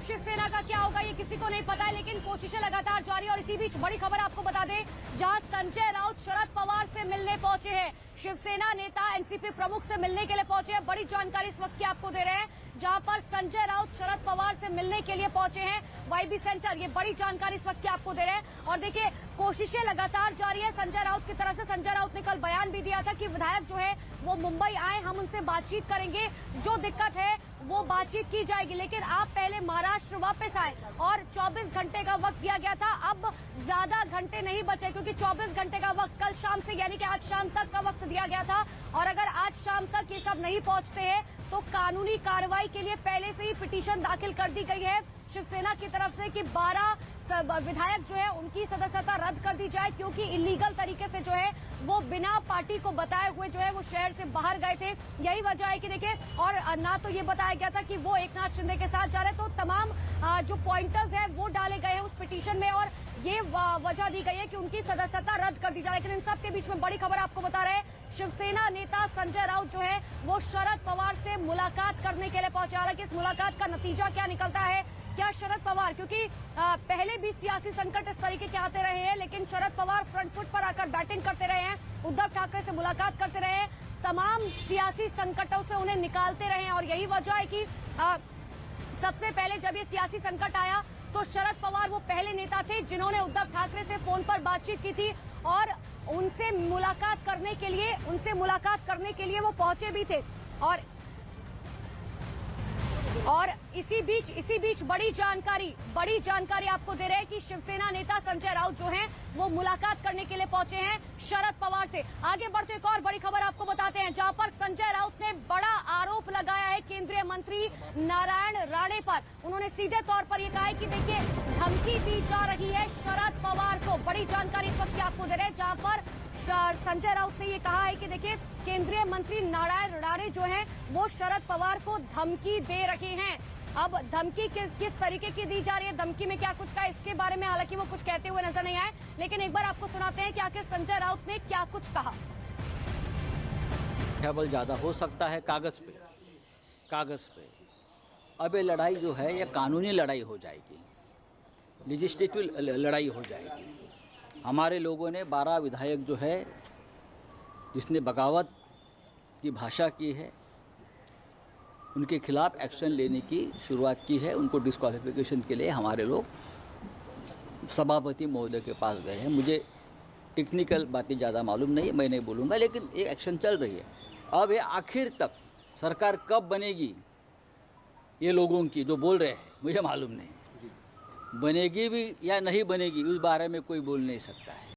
शिवसेना का क्या होगा ये किसी को नहीं पता है, लेकिन कोशिशें लगातार जारी। और इसी बीच बड़ी खबर आपको बता दें, जहां संजय राउत शरद पवार से मिलने पहुंचे हैं, शिवसेना नेता एनसीपी प्रमुख से मिलने के लिए पहुंचे हैं। बड़ी जानकारी इस वक्त की आपको दे रहे हैं, जहां पर संजय राउत शरद पवार से मिलने के लिए पहुंचे हैं वाईबी सेंटर। ये बड़ी जानकारी इस वक्त की आपको दे रहे हैं। और देखिए, कोशिशें लगातार जारी है संजय राउत की तरफ से। संजय राउत ने कल बयान भी दिया था कि विधायक जो है वो मुंबई आए, हम उनसे बातचीत करेंगे, जो दिक्कत है वो बातचीत की जाएगी। लेकिन आप पहले महाराष्ट्र वापस आए और 24 घंटे का वक्त दिया गया था। अब ज्यादा घंटे नहीं बचे, क्योंकि 24 घंटे का वक्त कल शाम से यानी कि आज शाम तक का वक्त दिया गया था। और अगर आज शाम तक ये सब नहीं पहुंचते हैं तो कानूनी कार्रवाई के लिए पहले से ही पिटीशन दाखिल कर दी गई है शिवसेना की तरफ से कि 12 विधायक जो है उनकी सदस्यता रद्द कर दी जाए, क्योंकि इलीगल तरीके से जो है वो बिना पार्टी को बताए हुए जो है वो शहर से बाहर गए थे। यही वजह है कि देखिए, और ना तो ये बताया गया था कि वो एकनाथ शिंदे के साथ जा रहे, तो तमाम जो पॉइंटर्स है वो डाले गए हैं उस पिटीशन में, और ये वजह दी गई है कि उनकी सदस्यता रद्द कर दी जाए। लेकिन इन सब के बीच में बड़ी खबर आपको बता रहे हैं, शिवसेना नेता संजय राउत जो है वो शरद पवार से मुलाकात करने के लिए पहुंचे। हालांकि इस मुलाकात का नतीजा क्या निकलता है, क्या शरद पवार, क्योंकि पहले भी सियासी संकट इस तरीके के आते रहे हैं, लेकिन शरद पवार फ्रंट फुट पर आकर बैटिंग करते रहे हैं, उद्धव ठाकरे से मुलाकात करते रहे हैं, तमाम सियासी संकटों से उन्हें निकालते रहे हैं। और यही वजह है कि सबसे पहले जब ये सियासी संकट आया तो शरद पवार वो पहले नेता थे जिन्होंने उद्धव ठाकरे से फोन पर बातचीत की थी और उनसे मुलाकात करने के लिए वो पहुंचे भी थे। और इसी बीच बड़ी जानकारी आपको दे रहे हैं कि शिवसेना नेता संजय राउत जो हैं वो मुलाकात करने के लिए पहुंचे हैं शरद पवार से। आगे बढ़ते एक और बड़ी खबर आपको बताते हैं, जहां पर संजय राउत ने बड़ा आरोप लगाया है केंद्रीय मंत्री नारायण राणे पर। उन्होंने सीधे तौर पर यह कहा है कि देखिए, धमकी दी जा रही है शरद पवार को। बड़ी जानकारी इस वक्त आपको दे रहे हैं, जहां पर संजय राउत ने ये कहा है कि देखिए, केंद्रीय मंत्री नारायण राणे जो हैं वो शरद पवार को धमकी दे रहे हैं। अब धमकी किस तरीके की दी जा रही है, धमकी में क्या कुछ कहा, इसके बारे में हालांकि वो कुछ कहते हुए नजर नहीं आए, लेकिन एक बार आपको सुनाते हैं कि आखिर संजय राउत ने क्या कुछ कहा। बल ज्यादा हो सकता है कागज पे। अब ये लड़ाई जो है ये कानूनी लड़ाई हो जाएगी, लेजिस्लेटिव लड़ाई हो जाएगी। हमारे लोगों ने 12 विधायक जो है जिसने बगावत की भाषा की है उनके खिलाफ एक्शन लेने की शुरुआत की है। उनको डिस्क्वालिफिकेशन के लिए हमारे लोग सभापति महोदय के पास गए हैं। मुझे टेक्निकल बातें ज़्यादा मालूम नहीं, मैं नहीं बोलूँगा, लेकिन ये एक्शन चल रही है। अब ये आखिर तक सरकार कब बनेगी, ये लोगों की जो बोल रहे हैं मुझे मालूम नहीं, बनेगी भी या नहीं बनेगी उस बारे में कोई बोल नहीं सकता है।